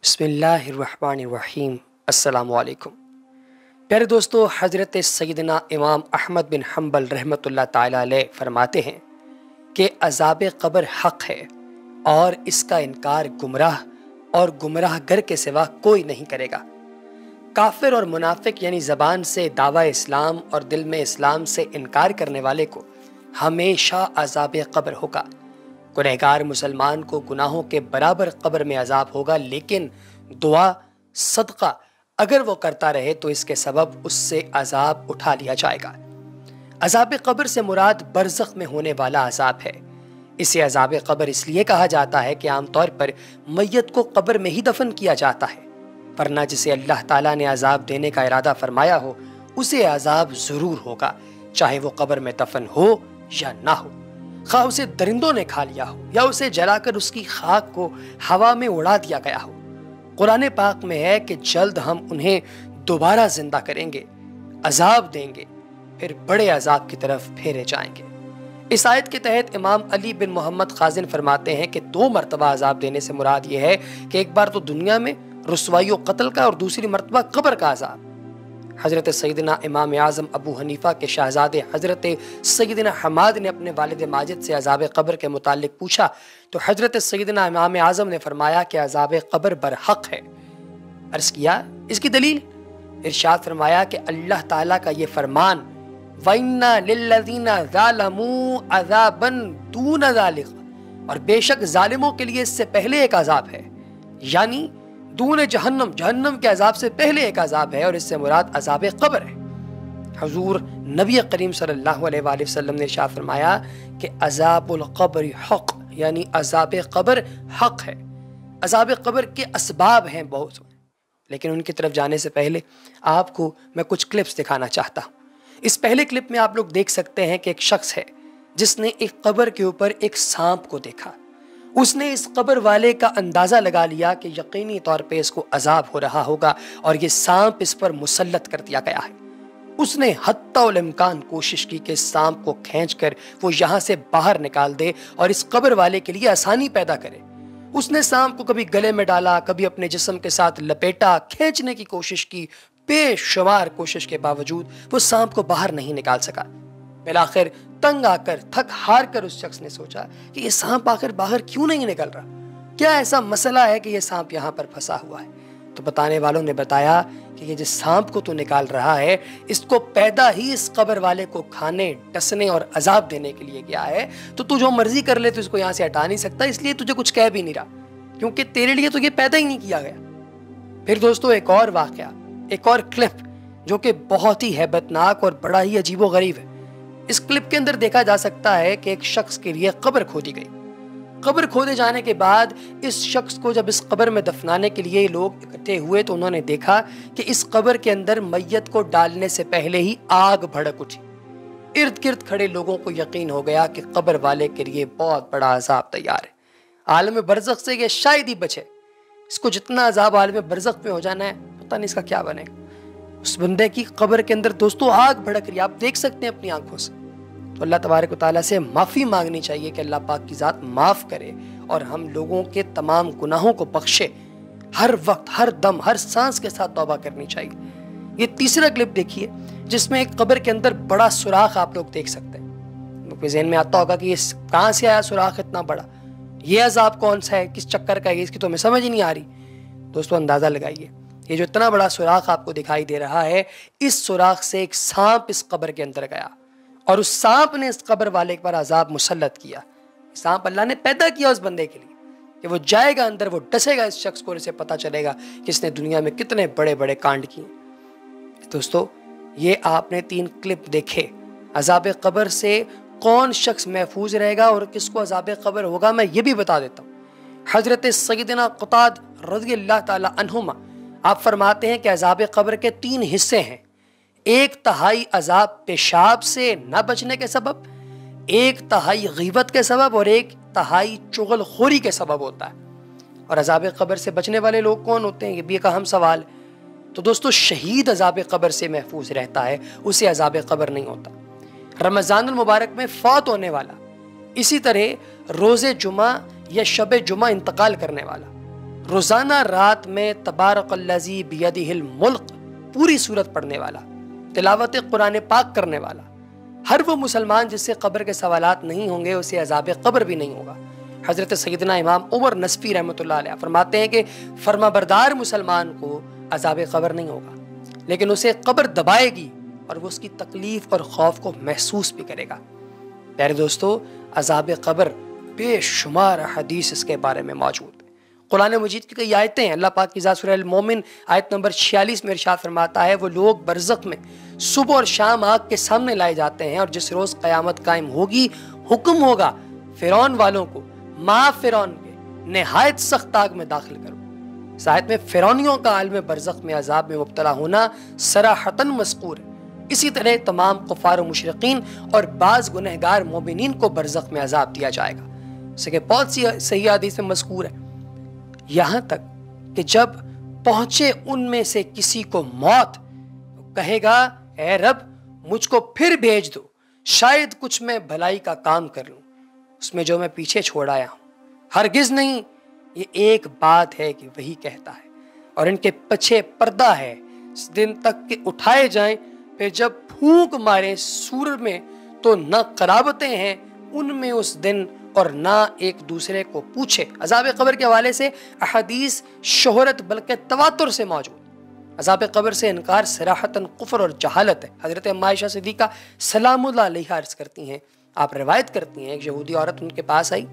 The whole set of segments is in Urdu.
بسم اللہ الرحمن الرحیم۔ السلام علیکم پیارے دوستو، حضرت سیدنا امام احمد بن حنبل رحمۃ اللہ تعالی علیہ فرماتے ہیں کہ عذاب قبر حق ہے اور اس کا انکار گمراہ اور گمراہ گر کے سوا کوئی نہیں کرے گا۔ کافر اور منافق یعنی زبان سے دعویٰ اسلام اور دل میں اسلام سے انکار کرنے والے کو ہمیشہ عذاب قبر ہوگا۔ گنہگار مسلمان کو گناہوں کے برابر قبر میں عذاب ہوگا، لیکن دعا صدقہ اگر وہ کرتا رہے تو اس کے سبب اس سے عذاب اٹھا لیا جائے گا۔ عذاب قبر سے مراد برزخ میں ہونے والا عذاب ہے۔ اسے عذاب قبر اس لیے کہا جاتا ہے کہ عام طور پر میت کو قبر میں ہی دفن کیا جاتا ہے، ورنہ جسے اللہ تعالیٰ نے عذاب دینے کا ارادہ فرمایا ہو اسے عذاب ضرور ہوگا، چاہے وہ قبر میں دفن ہو یا نہ ہو، خواہ اسے درندوں نے کھا لیا ہو یا اسے جلا کر اس کی خاک کو ہوا میں اڑا دیا گیا ہو۔ قرآن پاک میں ہے کہ جلد ہم انہیں دوبارہ زندہ کریں گے، عذاب دیں گے، پھر بڑے عذاب کی طرف پھیرے جائیں گے۔ اس آیت کے تحت امام علی بن محمد خازن فرماتے ہیں کہ 2 مرتبہ عذاب دینے سے مراد یہ ہے کہ ایک بار تو دنیا میں رسوائی و قتل کا اور دوسری مرتبہ قبر کا عذاب۔ حضرت سیدنا امام اعظم ابو حنیفہ کے شہزادے حضرت سیدنا حماد نے اپنے والد ماجد سے عذاب قبر کے متعلق پوچھا تو حضرت سیدنا امام اعظم نے فرمایا کہ عذاب قبر برحق ہے۔ عرض کیا اس کی دلیل؟ ارشاد فرمایا کہ اللہ تعالیٰ کا یہ فرمان وَإِنَّ لِلَّذِينَ ظَالَمُوا عَذَابًا دُونَ ذَلِكَ، اور بے شک ظالموں کے لیے اس سے پہلے ایک عذاب ہے، یعنی دون جہنم، جہنم کے عذاب سے پہلے ایک عذاب ہے، اور اس سے مراد عذاب قبر ہے۔ حضور نبی کریم صلی اللہ علیہ وآلہ وسلم نے ارشاد فرمایا کہ عذاب القبر حق، یعنی عذاب قبر حق ہے۔ عذاب قبر کے اسباب ہیں بہت، لیکن ان کی طرف جانے سے پہلے آپ کو میں کچھ کلپس دکھانا چاہتا ہوں۔ اس پہلے کلپ میں آپ لوگ دیکھ سکتے ہیں کہ ایک شخص ہے جس نے ایک قبر کے اوپر ایک سانپ کو دیکھا۔ اس نے اس قبر والے کا اندازہ لگا لیا کہ یقینی طور پہ اس کو عذاب ہو رہا ہوگا اور یہ سانپ اس پر مسلط کر دیا گیا ہے۔ اس نے حتی الامکان کوشش کی کہ اس سانپ کو کھینچ کر وہ یہاں سے باہر نکال دے اور اس قبر والے کے لیے آسانی پیدا کرے۔ اس نے سانپ کو کبھی گلے میں ڈالا، کبھی اپنے جسم کے ساتھ لپیٹا، کھینچنے کی کوشش کی، بے شمار کوشش کے باوجود وہ سانپ کو باہر نہیں نکال سکا۔ بالآخر تنگ آ کر، تھک ہار کر اس شخص نے سوچا کہ یہ سانپ آخر باہر کیوں نہیں نکل رہا، کیا ایسا مسئلہ ہے کہ یہ سانپ یہاں پر پھنسا ہوا ہے؟ تو بتانے والوں نے بتایا کہ یہ جس سانپ کو تو نکال رہا ہے اس کو پیدا ہی اس قبر والے کو کھانے، ڈسنے اور عذاب دینے کے لیے گیا ہے، تو جو مرضی کر لے تو اس کو یہاں سے ہٹا نہیں سکتا، اس لیے تجھے کچھ کہہ بھی نہیں رہا، کیونکہ تیرے لیے تو یہ پیدا ہی نہیں کیا گیا۔ پھر دوستو ایک اور واقعہ، ایک اور کلپ جو کہ بہت ہی ہیبت ناک اور بڑا ہی عجیب و غریب ہے۔ اس کلپ کے اندر دیکھا جا سکتا ہے کہ ایک شخص کے لیے قبر کھودی گئی۔ قبر کھودے جانے کے بعد اس شخص کو جب اس قبر میں دفنانے کے لیے لوگ اکٹھے ہوئے تو انہوں نے دیکھا کہ اس قبر کے اندر میت کو ڈالنے سے پہلے ہی آگ بھڑک اٹھی۔ ارد گرد کھڑے لوگوں کو یقین ہو گیا کہ قبر والے کے لیے بہت بڑا عذاب تیار ہے۔ عالم برزخ سے یہ شاید ہی بچے، اس کو جتنا عذاب عالم برزخ میں ہو جانا ہے پتہ نہیں اس کا کیا بنے گا۔ اس بندے کی قبر کے اندر دوستو آگ بھڑک رہی، آپ دیکھ سکتے ہیں اپنی آنکھوں سے۔ تو اللہ تبارک و تعالیٰ سے معافی مانگنی چاہیے کہ اللہ پاک کی ذات معاف کرے اور ہم لوگوں کے تمام گناہوں کو بخشے۔ ہر وقت، ہر دم، ہر سانس کے ساتھ توبہ کرنی چاہیے۔ یہ تیسرا کلپ دیکھیے جس میں ایک قبر کے اندر بڑا سوراخ آپ لوگ دیکھ سکتے ہیں۔ آپ کے ذہن میں آتا ہوگا کہ یہ کہاں سے آیا سوراخ اتنا بڑا، یہ عذاب کون سا ہے، کس چکر کا ہے، اس کی تو ہمیں سمجھ ہی نہیں آ رہی۔ دوستو اندازہ لگائیے، یہ جو اتنا بڑا سوراخ آپ کو دکھائی دے رہا ہے، اس سوراخ سے ایک سانپ اس قبر کے اندر گیا اور اس سانپ نے اس قبر والے پر عذاب مسلط کیا۔ سانپ اللہ نے پیدا کیا اس بندے کے لیے کہ وہ جائے گا اندر، وہ ڈسے گا اس شخص کو اور اسے پتہ چلے گا کہ اس نے دنیا میں کتنے بڑے بڑے کانڈ کیے۔ دوستو یہ آپ نے 3 کلپ دیکھے۔ عذاب قبر سے کون شخص محفوظ رہے گا اور کس کو عذاب قبر ہوگا میں یہ بھی بتا دیتا ہوں۔ حضرت سیدنا قتادہ رضی اللہ تعالی عنہما آپ فرماتے ہیں کہ عذاب قبر کے 3 حصے ہیں۔ 1/3 عذاب پیشاب سے نہ بچنے کے سبب، 1/3 غیبت کے سبب اور 1/3 چغل خوری کے سبب ہوتا ہے۔ اور عذاب قبر سے بچنے والے لوگ کون ہوتے ہیں، یہ بھی ایک اہم سوال ہے۔ تو دوستو شہید عذاب قبر سے محفوظ رہتا ہے، اسے عذاب قبر نہیں ہوتا۔ رمضان المبارک میں فوت ہونے والا، اسی طرح روز جمعہ یا شب جمعہ انتقال کرنے والا، روزانہ رات میں تبارک الذی بیدہ الملک پوری سورت پڑھنے والا، تلاوت قرآن پاک کرنے والا، ہر وہ مسلمان جس سے قبر کے سوالات نہیں ہوں گے اسے عذاب قبر بھی نہیں ہوگا۔ حضرت سیدنا امام عمر نصفی رحمۃ اللہ علیہ فرماتے ہیں کہ فرما بردار مسلمان کو عذاب قبر نہیں ہوگا، لیکن اسے قبر دبائے گی اور وہ اس کی تکلیف اور خوف کو محسوس بھی کرے گا۔ پیارے دوستو، عذاب قبر بے شمار حدیث اس کے بارے میں موجود ہے۔ قرآن مجید کی کئی آیتیں ہیں۔ اللہ پاک کی ذات سورہ المومن آیت نمبر 46 میں ارشاد فرماتا ہے، وہ لوگ برزخ میں صبح اور شام آگ کے سامنے لائے جاتے ہیں، اور جس روز قیامت قائم ہوگی حکم ہوگا فرعون والوں کو، ماں فرعون کے نہایت سخت آگ میں داخل کرو۔ اس آیت میں فرعونیوں کا عالم برزخ میں عذاب میں مبتلا ہونا صراحتاً مذکور ہے۔ اسی طرح تمام کفار و مشرقین اور بعض گنہگار مومنین کو برزخ میں عذاب دیا جائے گا، جیسے کہ بہت سی صحیح حدیث میں مذکور ہے، یہاں تک کہ جب پہنچے ان میں سے کسی کو موت، کہے گا اے رب مجھ کو پھر بھیج دو، شاید کچھ میں بھلائی کا کام کر لوں اس میں جو میں پیچھے چھوڑ آیا ہوں۔ ہرگز نہیں، یہ ایک بات ہے کہ وہی کہتا ہے، اور ان کے پیچھے پردہ ہے اس دن تک کہ اٹھائے جائیں، پھر جب پھونک مارے سور میں تو نہ قرابتیں ہیں ان میں اس دن اور نہ ایک دوسرے کو پوچھے۔ عذاب قبر کے حوالے سے احادیث شہرت بلکہ تواتر سے موجود۔ عذاب قبر سے انکار صراحتاً کفر اور جہالت ہے۔ حضرت ام عائشہ صدیقہ سلام اللہ علیہا عرض کرتی ہیں، آپ روایت کرتی ہیں، ایک یہودی عورت ان کے پاس آئی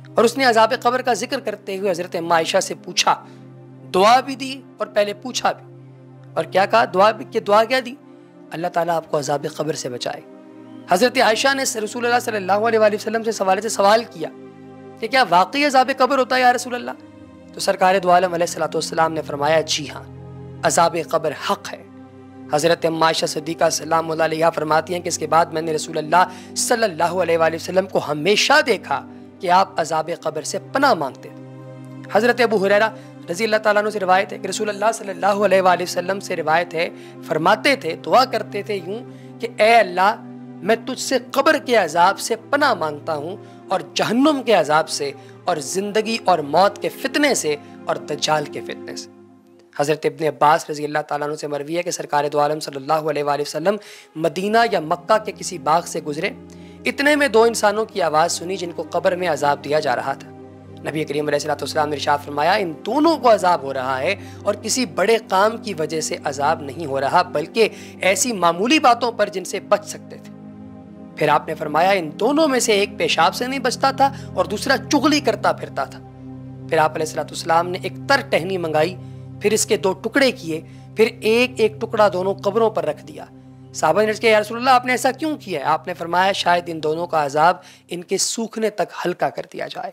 اور اس نے عذاب قبر کا ذکر کرتے ہوئے حضرت ام عائشہ سے پوچھا، دعا بھی دی اور پہلے پوچھا بھی، اور کیا کہا؟ دعا کیا دی؟ اللہ تعالیٰ آپ کو عذاب قبر سے بچائے۔ حضرت عائشہ نے رسول اللہ صلی اللہ علیہ وآلہ وسلم سے سوال کیا کہ کیا واقعی عذاب قبر ہوتا ہے یا رسول اللہ؟ تو سرکار دو عالم علیہ السلام نے فرمایا، جی ہاں، عذاب قبر حق ہے۔ حضرت ام عائشہ صدیقہ سلام اللہ علیہا فرماتی ہیں کہ اس کے بعد میں نے رسول اللہ صلی اللہ علیہ وآلہ وسلم کو ہمیشہ دیکھا کہ آپ عذاب قبر سے پناہ مانگتے تھے۔ حضرت ابو ہریرہ رضی اللہ تعالیٰ عنہ سے روایت ہے کہ رسول اللہ صلی اللہ علیہ وآلہ وسلم سے روایت ہے، فرماتے تھے، دعا کرتے تھے یوں کہ اے اللہ، میں تجھ سے قبر کے عذاب سے پناہ مانگتا ہوں، اور جہنم کے عذاب سے، اور زندگی اور موت کے فتنے سے، اور دجال کے فتنے سے۔ حضرت ابن عباس رضی اللہ تعالیٰ عنہ سے مروی ہے کہ سرکار دو عالم صلی اللہ علیہ وآلہ وسلم مدینہ یا مکہ کے کسی باغ سے گزرے، اتنے میں دو انسانوں کی آواز سنی جن کو قبر میں عذاب دیا جا رہا تھا۔ نبی کریم علیہ السلام نے ارشاد فرمایا، ان دونوں کو عذاب ہو رہا ہے اور کسی بڑے کام کی وجہ سے عذاب نہیں ہو رہا، بلکہ ایسی معمولی باتوں پر جن سے بچ سکتے تھے۔ پھر آپ نے فرمایا، ان دونوں میں سے ایک پیشاب سے نہیں بچتا تھا اور دوسرا چغلی کرتا پھرتا تھا۔ پھر آپ علیہ السلام نے ایک تر ٹہنی منگائی، پھر اس کے 2 ٹکڑے کیے، پھر ایک ایک ٹکڑا دونوں قبروں پر رکھ دیا۔ صحابہ نے کہا، یا رسول اللہ آپ نے ایسا کیوں کیا ہے؟ آپ نے فرمایا، شاید ان دونوں کا عذاب ان کے سوکھنے تک ہلکا کر دیا جائے۔